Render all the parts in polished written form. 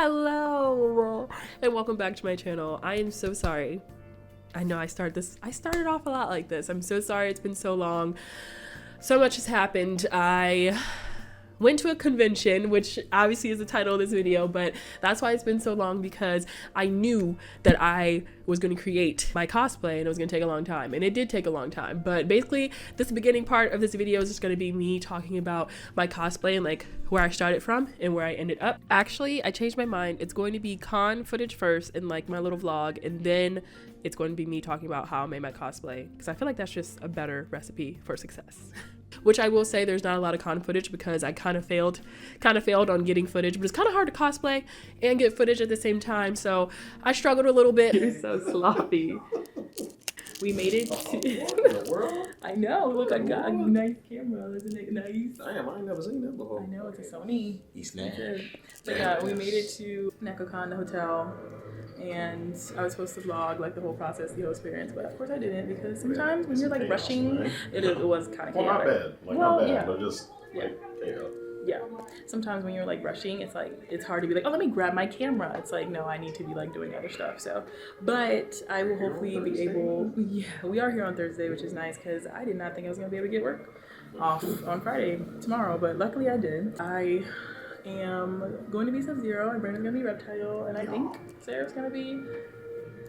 Hello and welcome back to my channel. I am so sorry. I know I started off a lot like this. I'm so sorry it's been so long. So much has happened. I went to a convention, which obviously is the title of this video, but that's why it's been so long, because I knew that I was going to create my cosplay and it was going to take a long time, and it did take a long time. But basically this beginning part of this video is just going to be me talking about my cosplay and like where I started from and where I ended up. Actually, I changed my mind. It's going to be con footage first and like my little vlog, and then it's going to be me talking about how I made my cosplay, because I feel like that's just a better recipe for success. Which I will say, there's not a lot of con footage because I kind of failed on getting footage, but it's kind of hard to cosplay and get footage at the same time, so I struggled a little bit. You're so sloppy. We made it to I know, look, I got a nice camera. Isn't it nice? Damn, I ain't never seen that before. I know, it's a Sony. He's snapped. But yeah, we made it to Nekocon, the hotel, and I was supposed to vlog like the whole process, the whole experience, but of course I didn't, because sometimes when you're like rushing, it was kind of chaotic. Well, not bad. Like, well, not bad, yeah. but just like, yeah. Sometimes when you're like rushing, it's hard to be like, oh, let me grab my camera. It's like, no, I need to be like doing other stuff. So, but I will hopefully be able, yeah, we are here on Thursday, which is nice, because I did not think I was going to be able to get work off on Friday, tomorrow, but luckily I did. I am going to be Subzero, and Brandon's going to be Reptile, and I think Sarah's going to be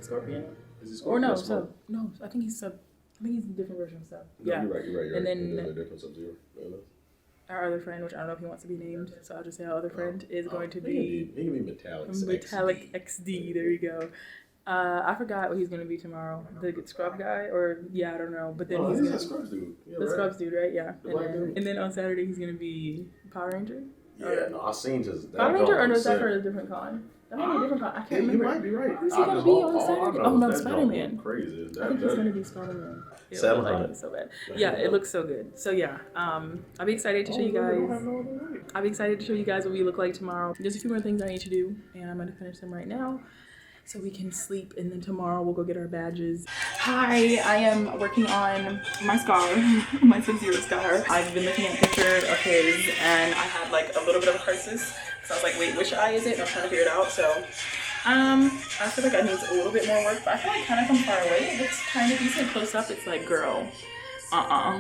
Scorpion. Is he Scorpion? Or no, Sub. No, I think he's Sub. I think he's a different version of Sub. No, Yeah. You're right. And then a different Subzero. our other friend, which I don't know if he wants to be named, so I'll just say our other friend is going to be He can be Metallic 𝘺𝑥𝑑. There you go. I forgot what he's going to be tomorrow. The scrub guy, or yeah, I don't know. But then he's the gonna Scrubs dude. Yeah, the scrubs dude, right? Yeah. And then on Saturday he's going to be Power Ranger. Yeah, no, I seen his. Power Ranger, or no, is that for a different con? That might be a different con. I can't remember. You might be right. Who's he going to be on Saturday? Oh no, Spider-Man. Crazy. I think he's going to be Spider-Man. $700. So bad. Yeah, it looks so good. So yeah, I'll be excited to show you guys. I'll be excited to show you guys what we look like tomorrow. There's a few more things I need to do, and I'm gonna finish them right now so we can sleep, and then tomorrow we'll go get our badges. Hi, I am working on my scar, my Subzero scar. I've been looking at a picture of his, and I had like a little bit of a crisis. So I was like, wait, which eye is it? And I'm trying to figure it out. So I feel like I need a little bit more work, but I feel like kind of from far away it looks kind of decent. Close up, it's like, girl,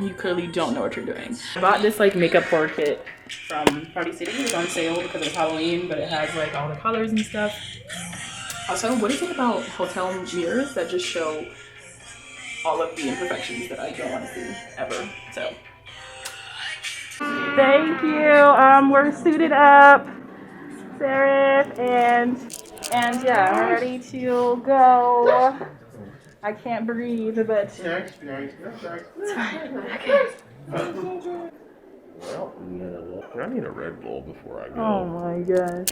you clearly don't know what you're doing. I bought this like makeup board kit from Party City. It was on sale because it's Halloween, but it has like all the colors and stuff. Also, what is it about hotel mirrors that just show all of the imperfections that I don't want to see ever? So thank you. We're suited up, Seraph, and yeah, we're ready to go. I can't breathe, but it's fine. Okay. Well, I need a Red Bull before I go. Oh my gosh.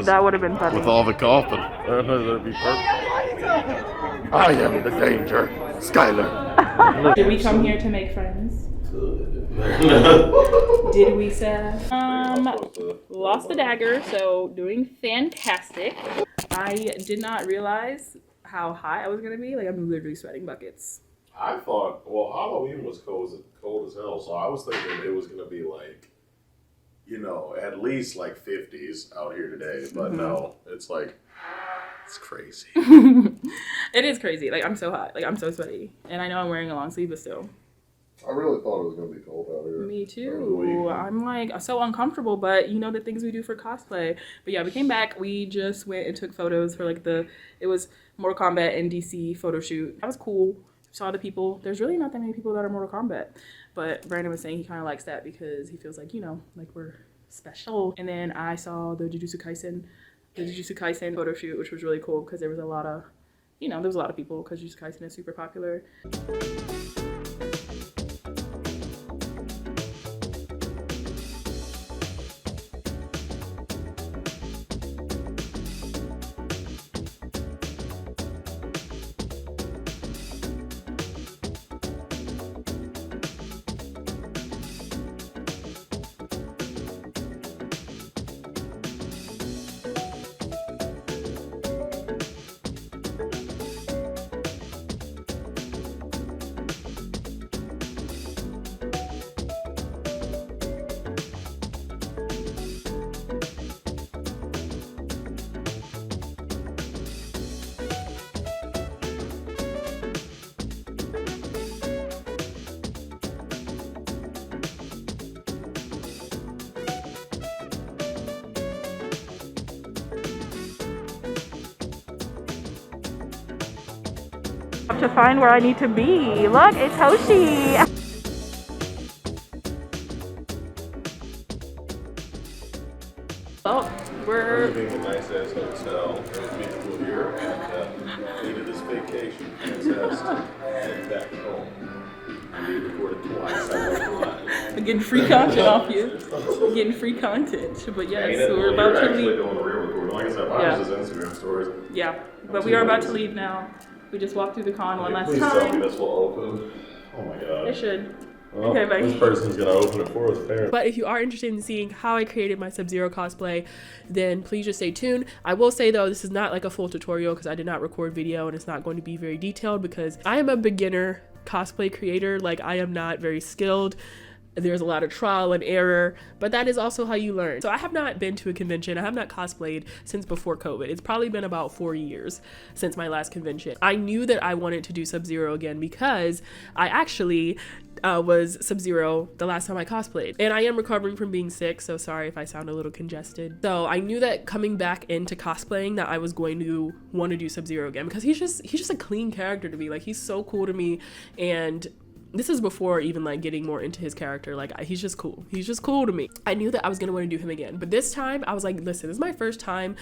That would have been funny. With all the coughing. That'd be perfect. I am the danger, Skylar. Did we come here to make friends? Did we, Sarah? Lost the dagger, so doing fantastic. I did not realize how high I was gonna be. Like, I'm literally sweating buckets. I thought, well, Halloween was cold as hell, so I was thinking it was gonna be like, you know, at least like 50s out here today, but no, it's like, it's crazy. It is crazy. Like, I'm so hot. Like, I'm so sweaty. And I know I'm wearing a long sleeve, but still. I really thought it was going to be cold out here. Me too. I'm like so uncomfortable, but you know the things we do for cosplay. But yeah, we came back. We just went and took photos for like it was Mortal Kombat and DC photo shoot. That was cool. Saw the people. There's really not that many people that are Mortal Kombat. But Brandon was saying he kind of likes that because he feels like, you know, like we're special. And then I saw the Jujutsu Kaisen photo shoot, which was really cool because there was a lot of, you know, there was a lot of people because Jujutsu Kaisen is super popular. to find where I need to be. Look, it's Hoshi. Oh, we're leaving a nice ass hotel. There's beautiful here, and needed this vacation. Fantastic. And back home. We recorded twice. I'm getting free content off you. I'm getting free content. But yes, so we're about to leave. Doing the real recording. Like I said, mine is just Instagram stories. Yeah, but we are about to leave now. We just walked through the con one last Please time. tell me this will open. Oh my god. It should. Well, okay, bye. This person's gonna open it for us, apparently. But if you are interested in seeing how I created my Subzero cosplay, then please just stay tuned. I will say though, this is not like a full tutorial because I did not record video and it's not going to be very detailed because I am a beginner cosplay creator. Like, I am not very skilled. There's a lot of trial and error, but that is also how you learn. So I have not been to a convention. I have not cosplayed since before COVID. It's probably been about 4 years since my last convention. I knew that I wanted to do Subzero again because I actually was Subzero the last time I cosplayed. And I am recovering from being sick, so sorry if I sound a little congested. So I knew that coming back into cosplaying that I was going to want to do Subzero again because he's just a clean character to me. Like, he's so cool to me, and this is before even like getting more into his character. Like, he's just cool. He's just cool to me. I knew that I was gonna want to do him again, but this time I was like, listen, this is my first time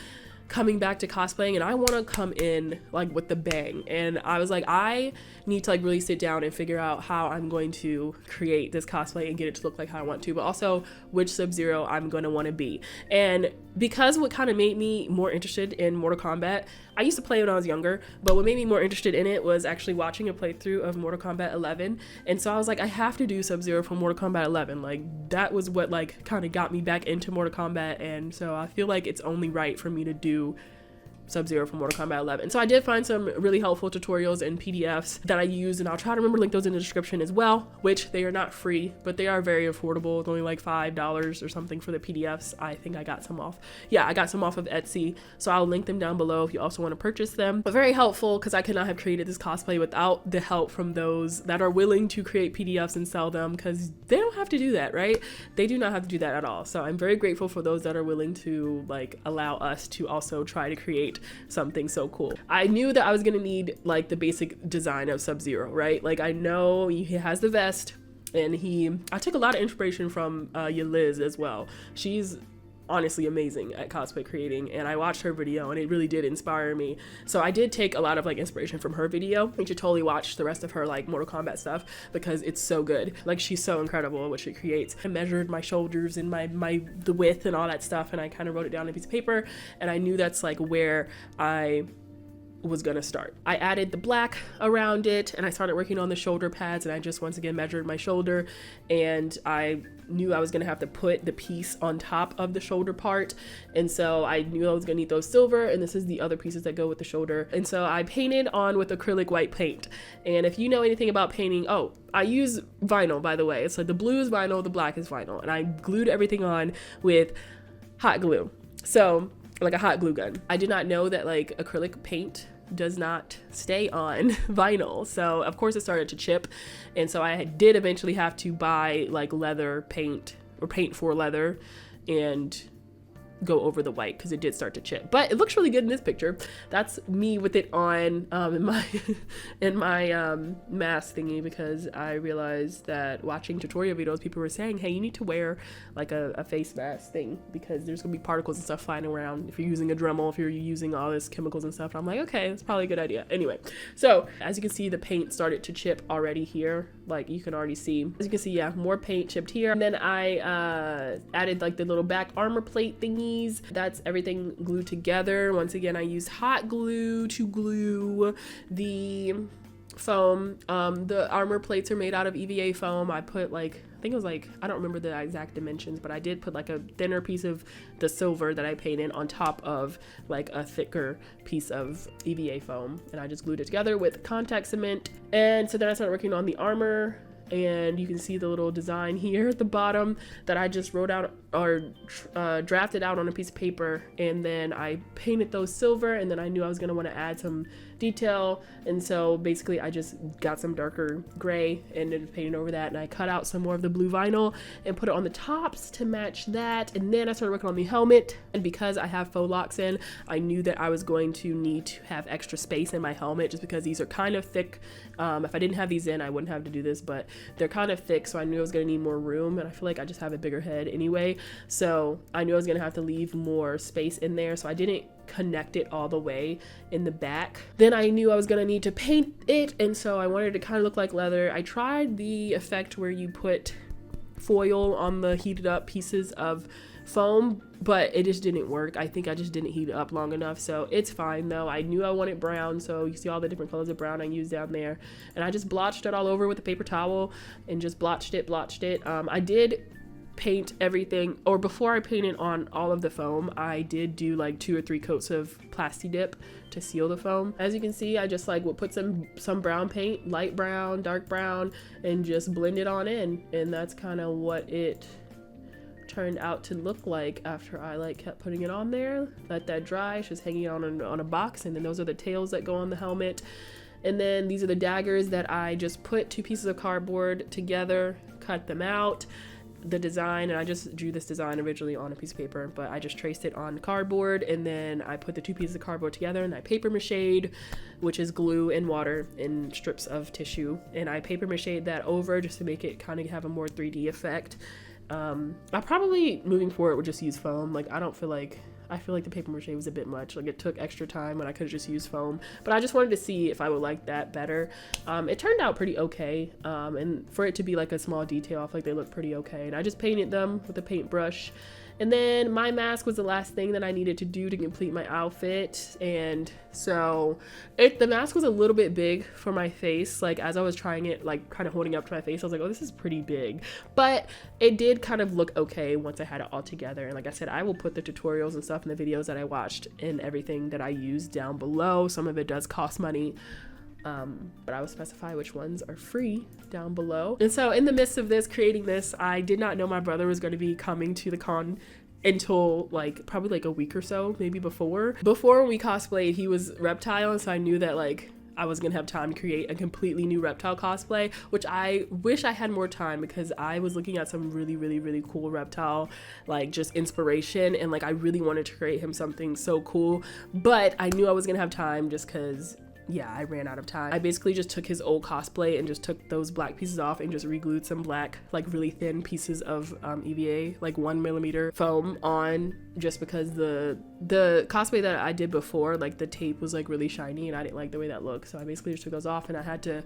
coming back to cosplaying and I want to come in like with the bang. And I was like, I need to like really sit down and figure out how I'm going to create this cosplay and get it to look like how I want to, but also which Subzero I'm going to want to be. And because what kind of made me more interested in Mortal Kombat, I used to play when I was younger, but what made me more interested in it was actually watching a playthrough of Mortal Kombat 11. And so I was like, I have to do Subzero from Mortal Kombat 11. Like, that was what like kind of got me back into Mortal Kombat. And so I feel like it's only right for me to do Subzero from Mortal Kombat 11. So I did find some really helpful tutorials and PDFs that I used, and I'll try to remember to link those in the description as well, which they are not free, but they are very affordable. It's only like $5 or something for the PDFs. I think I got some off. Yeah, I got some off of Etsy, so I'll link them down below if you also want to purchase them. But very helpful because I could not have created this cosplay without the help from those that are willing to create PDFs and sell them, because they don't have to do that, right? They do not have to do that at all. So I'm very grateful for those that are willing to like allow us to also try to create something so cool. I knew that I was gonna need like the basic design of Subzero, right? Like, I know he has the vest, and I took a lot of inspiration from 𝘺𝘮 as well. She's honestly amazing at cosplay creating, and I watched her video and it really did inspire me. So I did take a lot of like inspiration from her video. You should totally watch the rest of her like Mortal Kombat stuff because it's so good. Like, she's so incredible at what she creates. I measured my shoulders and the width and all that stuff, and I kind of wrote it down on a piece of paper, and I knew that's like where I was gonna start. I added the black around it, and I started working on the shoulder pads, and I just once again measured my shoulder, and I knew I was gonna have to put the piece on top of the shoulder part, and so I knew I was gonna need those silver, and this is the other pieces that go with the shoulder. And so I painted on with acrylic white paint. And if you know anything about painting, I use vinyl, by the way. It's like the blue is vinyl, the black is vinyl, and I glued everything on with hot glue. So, like a hot glue gun. I did not know that like acrylic paint does not stay on vinyl, so of course it started to chip, and so I did eventually have to buy like leather paint or paint for leather and go over the white because it did start to chip. But it looks really good in this picture. That's me with it on in my mask thingy, because I realized that watching tutorial videos, people were saying, hey, you need to wear like a face mask thing because there's gonna be particles and stuff flying around if you're using a Dremel, if you're using all this chemicals and stuff. And I'm like, okay, that's probably a good idea. Anyway, so as you can see, the paint started to chip already here. Like, you can already see, as you can see, yeah, more paint chipped here. And then I added like the little back armor plate thingy. That's everything glued together. Once again, I used hot glue to glue the foam. The armor plates are made out of EVA foam. I put like, I think it was like, I don't remember the exact dimensions, but I did put like a thinner piece of the silver that I painted on top of like a thicker piece of EVA foam, and I just glued it together with contact cement. And so then I started working on the armor, and you can see the little design here at the bottom that I just wrote out drafted out on a piece of paper, and then I painted those silver, and then I knew I was going to want to add some detail, and so basically I just got some darker gray and then painted over that, and I cut out some more of the blue vinyl and put it on the tops to match that, and then I started working on the helmet. And because I have faux locks in, I knew that I was going to need to have extra space in my helmet, just because these are kind of thick. If I didn't have these in, I wouldn't have to do this, but they're kind of thick, so I knew I was going to need more room, and I feel like I just have a bigger head anyway, so I knew I was going to have to leave more space in there, so I didn't connect it all the way in the back. Then I knew I was going to need to paint it, and so I wanted it to kind of look like leather. I tried the effect where you put foil on the heated up pieces of foam, but it just didn't work. I think I just didn't heat it up long enough, so it's fine though. I knew I wanted brown, so you see all the different colors of brown I used down there, and I just blotched it all over with a paper towel and just blotched it. I did paint everything, or before I painted on all of the foam, I did do like 2 or 3 coats of 𝘺𝘺𝘃 to seal the foam. As you can see, I just like would put some brown paint, light brown, dark brown, and just blend it on in, and that's kind of what it turned out to look like after I like kept putting it on there. Let that dry. It's just hanging on a box, and then those are the tails that go on the helmet. And then these are the daggers that I just put 2 pieces of cardboard together, cut them out, the design, and I just drew this design originally on a piece of paper, but I just traced it on cardboard, and then I put the 2 pieces of cardboard together, and I paper mache'd, which is glue and water in strips of tissue, and I paper mache'd that over just to make it kind of have a more 3D effect. I probably moving forward would just use foam. Like I feel like the paper mache was a bit much. Like it took extra time when I could have just used foam, but I just wanted to see if I would like that better. It turned out pretty okay, and for it to be like a small detail, I feel like they look pretty okay, and I just painted them with a paintbrush. And then my mask was the last thing that I needed to do to complete my outfit, and so the mask was a little bit big for my face. Like as I was trying it, like kind of holding up to my face, I was like, oh, this is pretty big, but it did kind of look okay once I had it all together. And like I said, I will put the tutorials and stuff and the videos that I watched and everything that I used down below. Some of it does cost money, but I will specify which ones are free down below. And so in the midst of creating this, I did not know my brother was going to be coming to the con until like probably like a week or so, maybe before when we cosplayed. He was Reptile, and so I knew that like I was gonna have time to create a completely new Reptile cosplay, which I wish I had more time, because I was looking at some really cool Reptile like just inspiration, and like I really wanted to create him something so cool, but I knew I was gonna have time just because I ran out of time. I basically just took his old cosplay and just took those black pieces off and just re-glued some black, like really thin pieces of EVA, like 1mm foam on, just because the cosplay that I did before, like the tape was like really shiny and I didn't like the way that looked. So I basically just took those off, and I had to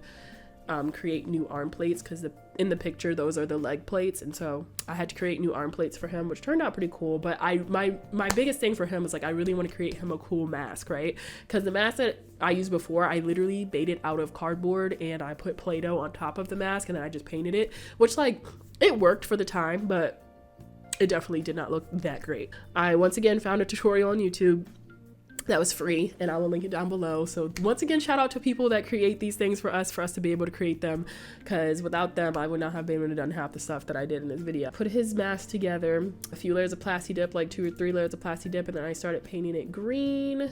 create new arm plates, because in the picture those are the leg plates, and so I had to create new arm plates for him, which turned out pretty cool. But my biggest thing for him was like I really want to create him a cool mask, right? Because the mask that I used before, I literally made it out of cardboard and I put Play-Doh on top of the mask, and then I just painted it, which like it worked for the time, but it definitely did not look that great. I once again found a tutorial on YouTube that was free, and I will link it down below. So once again, shout out to people that create these things for us to be able to create them, because without them I would not have been able to done half the stuff that I did in this video. Put his mask together, a few layers of 𝘺𝘺𝘃, like 2 or 3 layers of 𝘺𝘺𝘃, and then I started painting it green.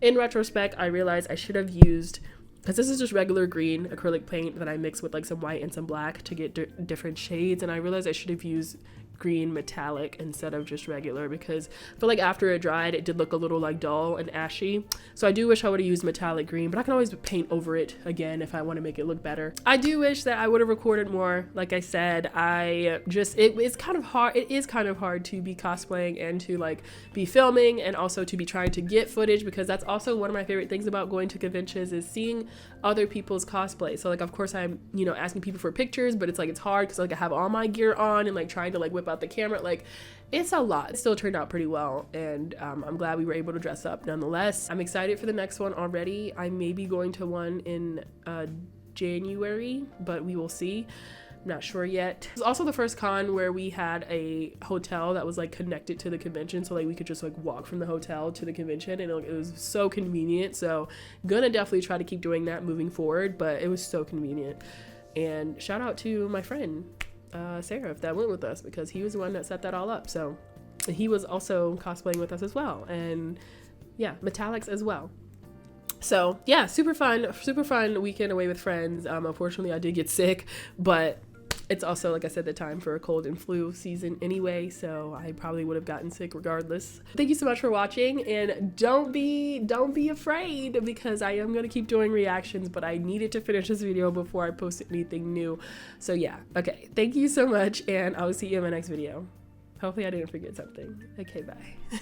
In retrospect, I realized I should have used, because this is just regular green acrylic paint that I mixed with like some white and some black to get different shades, and I realized I should have used green metallic instead of just regular, because I feel like after it dried it did look a little like dull and ashy. So I do wish I would have used metallic green, but I can always paint over it again if I want to make it look better. I do wish that I would have recorded more. Like I said, it is kind of hard to be cosplaying and to like be filming and also to be trying to get footage, because that's also one of my favorite things about going to conventions, is seeing other people's cosplay. So like of course I'm asking people for pictures, but it's like it's hard because like I have all my gear on and like trying to like whip out the camera, like it's a lot. It still turned out pretty well, and I'm glad we were able to dress up nonetheless. I'm excited for the next one already. I may be going to one in January, but we will see. I'm not sure yet. It was also the first con where we had a hotel that was like connected to the convention, so like we could just like walk from the hotel to the convention, and it was so convenient. So gonna definitely try to keep doing that moving forward, but it was so convenient. And shout out to my friend Seraph that went with us, because he was the one that set that all up. So he was also cosplaying with us as well, and yeah, Metallics as well. So yeah, super fun weekend away with friends. Unfortunately I did get sick, but it's also, like I said, the time for a cold and flu season anyway, so I probably would have gotten sick regardless. Thank you so much for watching, and don't be afraid, because I am going to keep doing reactions, but I needed to finish this video before I posted anything new. So yeah, okay, thank you so much, and I'll see you in my next video. Hopefully I didn't forget something. Okay, bye.